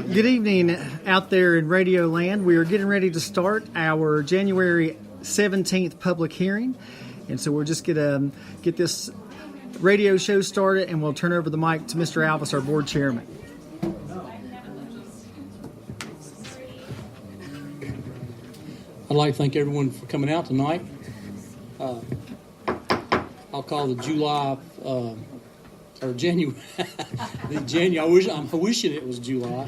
Good evening out there in Radio Land. We are getting ready to start our January 17th public hearing. And so we're just going to get this radio show started, and we'll turn over the mic to Mr. Alvis, our board chairman. I'd like to thank everyone for coming out tonight. I'll call the July or January. The January. I'm wishing it was July.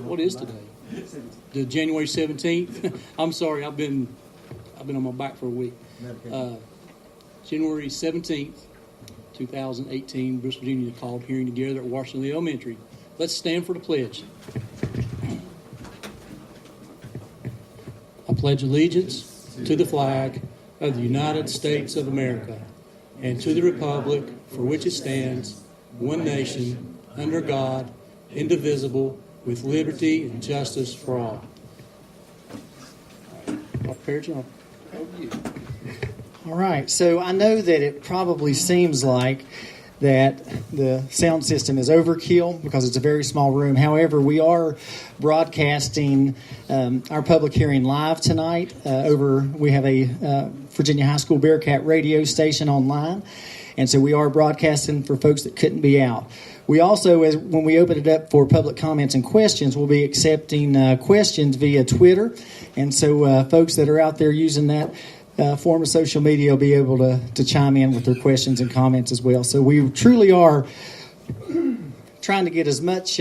What is today? The January 17th. I'm sorry. I've been on my back for a week. January 17th, 2018. Bristol, Virginia called hearing together at Washington Elementary. Let's stand for the pledge. I pledge allegiance to the flag of the United States of America and to the republic for which it stands, one nation, under God, indivisible, with liberty and justice for all. All right, so I know that it probably seems like that the sound system is overkill because it's a very small room. However, we are broadcasting our public hearing live tonight we have a Virginia High School Bearcat radio station online, and so we are broadcasting for folks that couldn't be out. We also, when we open it up for public comments and questions, we'll be accepting questions via Twitter, and so folks that are out there using that form of social media will be able to chime in with their questions and comments as well. So we truly are trying to get as much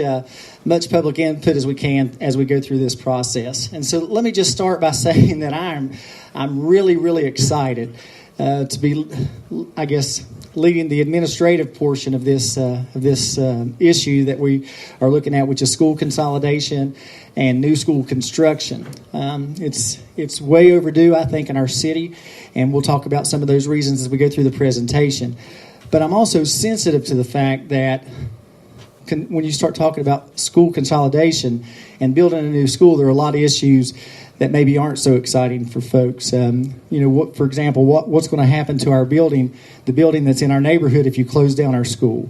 public input as we can as we go through this process. And so let me just start by saying that I'm really, really excited to be, I guess, leading the administrative portion of this issue that we are looking at, which is school consolidation and new school construction. It's way overdue, I think, in our city, and we'll talk about some of those reasons as we go through the presentation. But I'm also sensitive to the fact that when you start talking about school consolidation and building a new school, there are a lot of issues that maybe aren't so exciting for folks. For example, what's going to happen to our building, the building that's in our neighborhood, if you close down our school?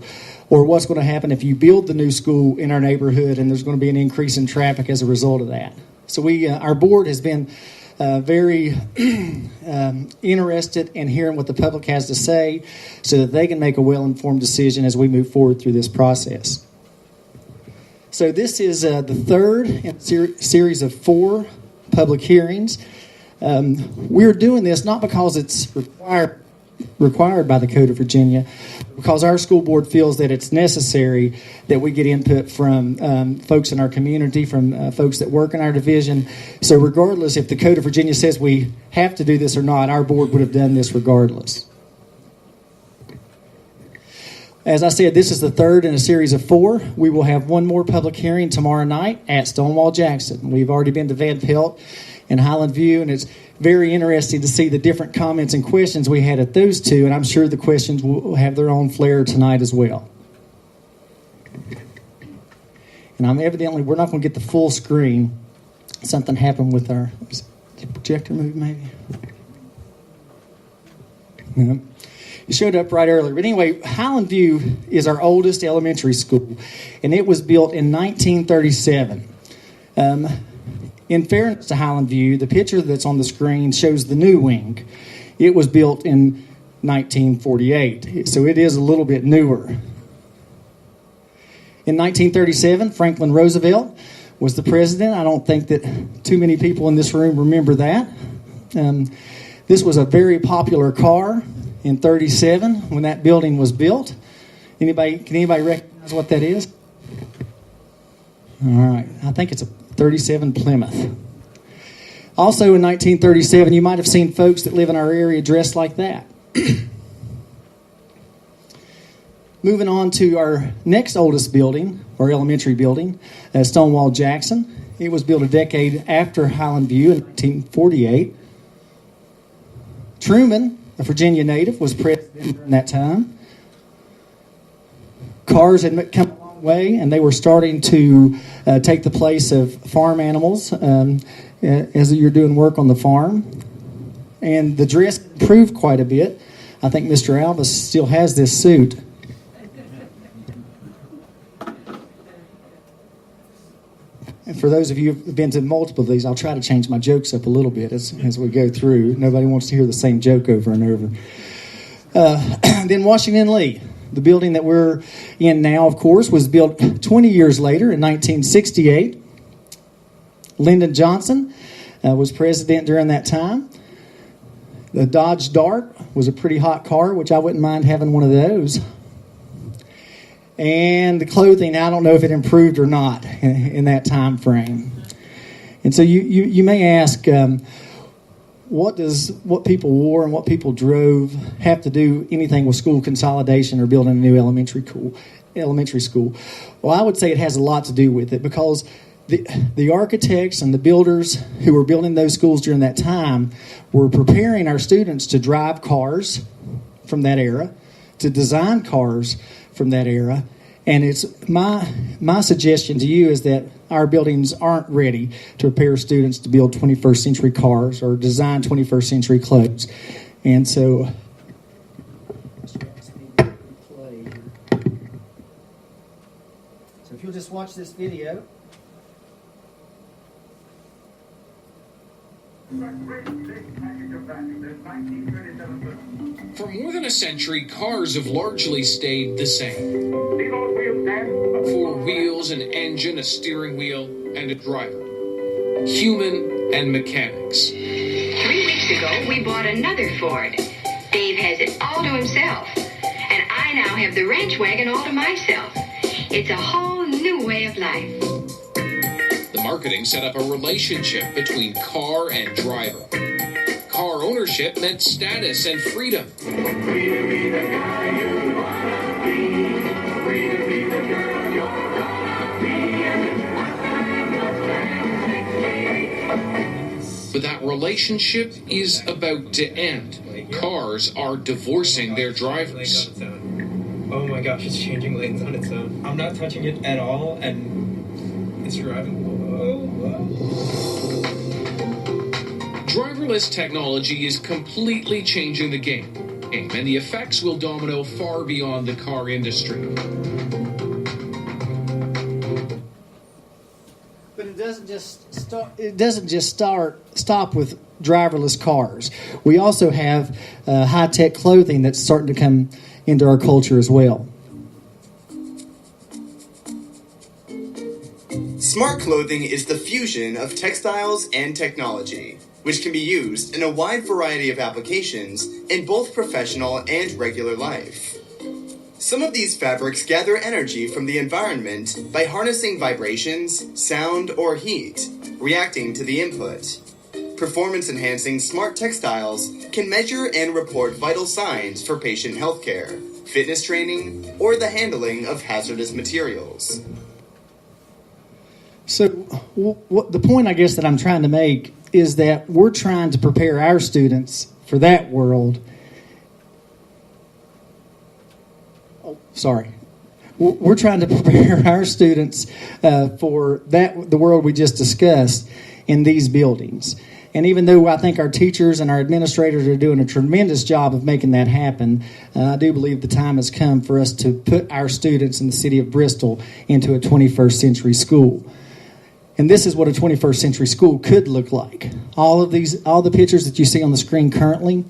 Or what's going to happen if you build the new school in our neighborhood and there's going to be an increase in traffic as a result of that? So our board has been very interested in hearing what the public has to say so that they can make a well-informed decision as we move forward through this process. So this is the third in a series of 4 public hearings. We're doing this not because it's required by the Code of Virginia, because our school board feels that it's necessary that we get input from folks in our community, from folks that work in our division. So regardless if the Code of Virginia says we have to do this or not, our board would have done this regardless. As I said, this is the third in a series of 4. We will have one more public hearing tomorrow night at Stonewall Jackson. We've already been to Van Pelt and Highland View, and it's very interesting to see the different comments and questions we had at those 2, and I'm sure the questions will have their own flair tonight as well. And we're not going to get the full screen. Something happened with our projector move, maybe? No. It showed up right earlier. But anyway, Highland View is our oldest elementary school, and it was built in 1937. In fairness to Highland View, the picture that's on the screen shows the new wing. It was built in 1948, so it is a little bit newer. In 1937, Franklin Roosevelt was the president. I don't think that too many people in this room remember that. This was a very popular car in 37 when that building was built. Can anybody recognize what that is? All right. I think it's a 37 Plymouth. Also in 1937, you might have seen folks that live in our area dressed like that. Moving on to our next oldest building, or elementary building, Stonewall Jackson. It was built a decade after Highland View in 1948. Truman, a Virginia native, was president during that time. Cars had come a long way, and they were starting to take the place of farm animals as you're doing work on the farm. And the dress improved quite a bit. I think Mr. Alvis still has this suit. And for those of you who've been to multiple of these, I'll try to change my jokes up a little bit as we go through. Nobody wants to hear the same joke over and over. Then Washington Lee. The building that we're in now, of course, was built 20 years later in 1968. Lyndon Johnson was president during that time. The Dodge Dart was a pretty hot car, which I wouldn't mind having one of those. And the clothing, I don't know if it improved or not in that time frame. And so you may ask, what people wore and what people drove have to do anything with school consolidation or building a new elementary school? Well, I would say it has a lot to do with it, because the architects and the builders who were building those schools during that time were preparing our students to drive cars from that era, to design cars from that era. And it's my suggestion to you is that our buildings aren't ready to prepare students to build 21st century cars or design 21st century clothes. And so if you'll just watch this video. For more than a century, cars have largely stayed the same. 4 wheels, an engine, a steering wheel, and a driver. Human and mechanics. 3 weeks ago, we bought another Ford. Dave has it all to himself. And I now have the ranch wagon all to myself. It's a whole new way of life. The marketing set up a relationship between car and driver. Car ownership meant status and freedom. Free to be the guy you wanna be. Free to be the girl you're gonna be. But that relationship is about to end. Cars are divorcing their drivers. Oh my gosh, it's changing lanes on its own. I'm not touching it at all, and it's driving. Driverless technology is completely changing the game, and the effects will domino far beyond the car industry. But it doesn't just stop with driverless cars. We also have high-tech clothing that's starting to come into our culture as well. Smart clothing is the fusion of textiles and technology, which can be used in a wide variety of applications in both professional and regular life. Some of these fabrics gather energy from the environment by harnessing vibrations, sound, or heat, reacting to the input. Performance-enhancing smart textiles can measure and report vital signs for patient healthcare, fitness training, or the handling of hazardous materials. So what the point I guess that I'm trying to make is that we're trying to prepare our students for that world. We're trying to prepare our students for the world we just discussed in these buildings. And even though I think our teachers and our administrators are doing a tremendous job of making that happen, I do believe the time has come for us to put our students in the city of Bristol into a 21st century school. And this is what a 21st century school could look like. All the pictures that you see on the screen currently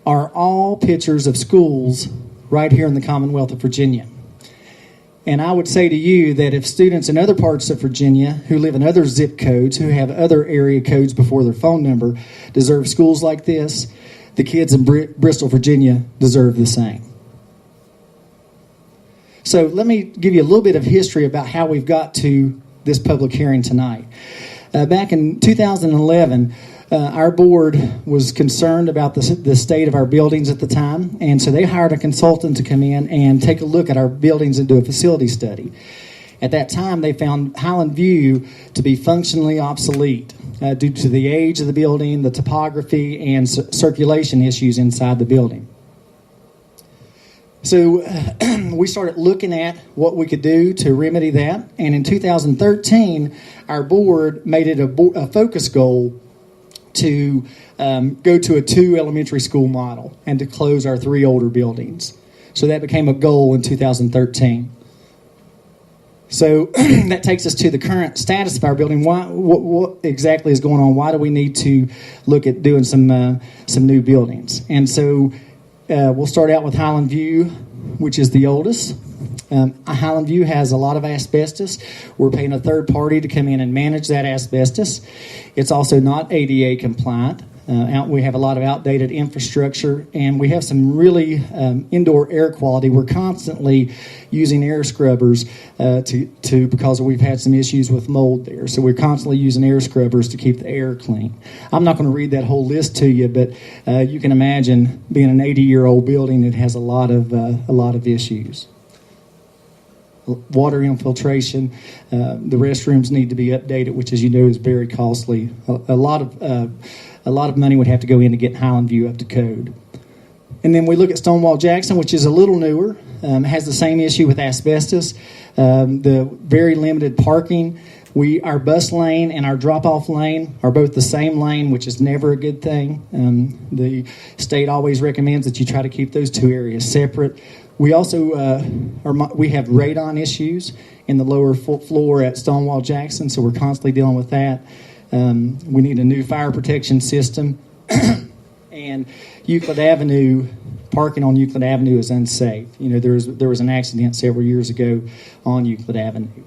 are all pictures of schools right here in the Commonwealth of Virginia. And I would say to you that if students in other parts of Virginia who live in other zip codes, who have other area codes before their phone number, deserve schools like this, the kids in Bristol, Virginia deserve the same. So let me give you a little bit of history about how we've got to this public hearing tonight. Back in 2011, our board was concerned about the state of our buildings at the time, and so they hired a consultant to come in and take a look at our buildings and do a facility study. At that time, they found Highland View to be functionally obsolete due to the age of the building, the topography, and circulation issues inside the building. So we started looking at what we could do to remedy that, and in 2013, our board made it a focus goal to go to a 2 elementary school model and to close our 3 older buildings. So that became a goal in 2013. So that takes us to the current status of our building. What exactly is going on? Why do we need to look at doing some new buildings? And so we'll start out with Highland View, which is the oldest. Highland View has a lot of asbestos. We're paying a third party to come in and manage that asbestos. It's also not ADA compliant. We have a lot of outdated infrastructure, and we have some really indoor air quality. We're constantly using air scrubbers because we've had some issues with mold there. So we're constantly using air scrubbers to keep the air clean. I'm not going to read that whole list to you, but you can imagine being an 80-year-old building, it has a lot of issues. Water infiltration, the restrooms need to be updated, which, as you know, is very costly. A lot of money would have to go in to get Highland View up to code. And then we look at Stonewall Jackson, which is a little newer, has the same issue with asbestos, the very limited parking. Our bus lane and our drop-off lane are both the same lane, which is never a good thing. The state always recommends that you try to keep those two areas separate. We also we have radon issues in the lower floor at Stonewall Jackson, so we're constantly dealing with that. We need a new fire protection system. And Euclid Avenue, parking on Euclid Avenue is unsafe. You know, there was an accident several years ago on Euclid Avenue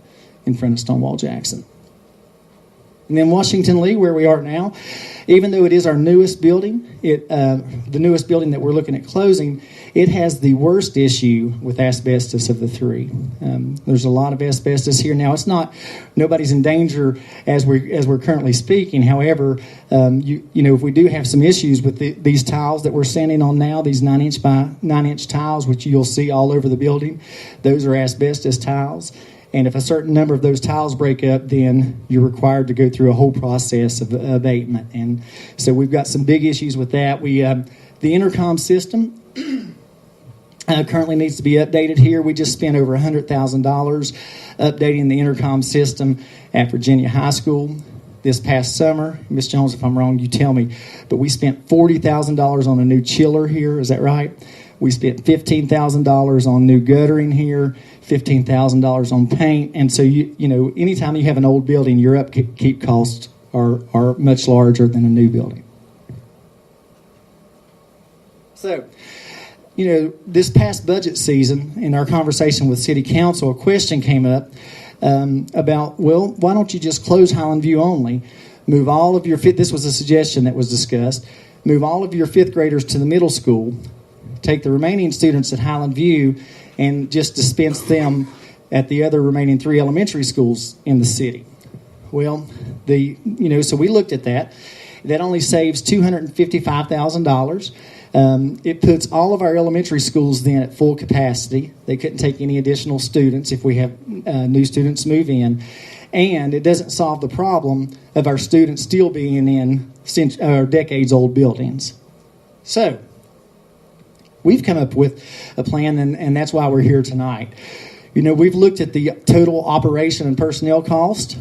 in front of Stonewall Jackson. And then Washington Lee, where we are now, even though it is our newest building, the newest building that we're looking at closing, it has the worst issue with asbestos of the three. There's a lot of asbestos here. Now, it's not, nobody's in danger as we're currently speaking. However, you know, if we do have some issues with these tiles that we're standing on now, these 9-inch by 9-inch tiles, which you'll see all over the building, those are asbestos tiles. And if a certain number of those tiles break up, then you're required to go through a whole process of abatement. And so we've got some big issues with that. The intercom system currently needs to be updated here. We just spent over $100,000 updating the intercom system at Virginia High School this past summer. Ms. Jones, if I'm wrong, you tell me. But we spent $40,000 on a new chiller here. Is that right? We spent $15,000 on new guttering here, $15,000 on paint. And so, you know, anytime you have an old building, your upkeep costs are much larger than a new building. So, you know, this past budget season, in our conversation with City Council, a question came up about, well, why don't you just close Highland View only? Move all of your this was a suggestion that was discussed. Move all of your fifth graders to the middle school. Take the remaining students at Highland View and just dispense them at the other remaining 3 elementary schools in the city. Well, so we looked at that. That only saves $255,000. It puts all of our elementary schools then at full capacity. They couldn't take any additional students if we have new students move in. And it doesn't solve the problem of our students still being in decades-old buildings. So we've come up with a plan, and that's why we're here tonight. You know, we've looked at the total operation and personnel cost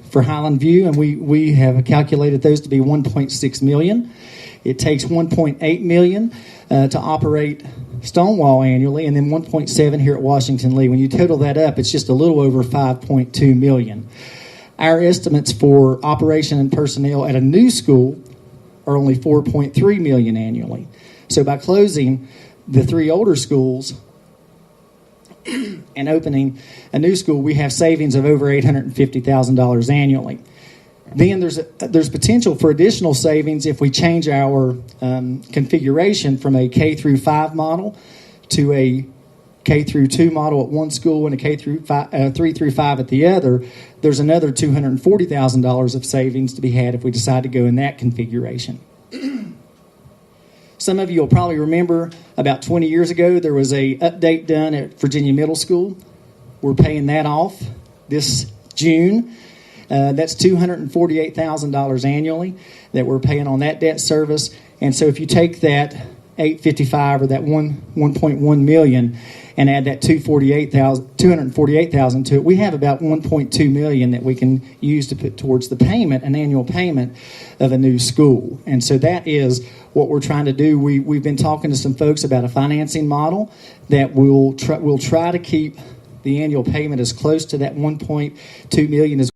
for Highland View, and we have calculated those to be $1.6 million. It takes $1.8 million to operate Stonewall annually, and then $1.7 here at Washington Lee. When you total that up, it's just a little over $5.2 million. Our estimates for operation and personnel at a new school are only $4.3 million annually. So by closing the 3 older schools and opening a new school, we have savings of over $850,000 annually. Then there's potential for additional savings if we change our configuration from a K through 5 model to a K through 2 model at one school and a K through 3 through 5 at the other. There's another $240,000 of savings to be had if we decide to go in that configuration. Some of you will probably remember about 20 years ago there was a update done at Virginia Middle School. We're paying that off this June. That's $248,000 annually that we're paying on that debt service. And so if you take that $855 or that $1.1 million and add that $248,000 to it, we have about $1.2 million that we can use to put towards the payment, an annual payment of a new school. And so that is what we're trying to do. We've been talking to some folks about a financing model that will try to keep the annual payment is close to that 1.2 million as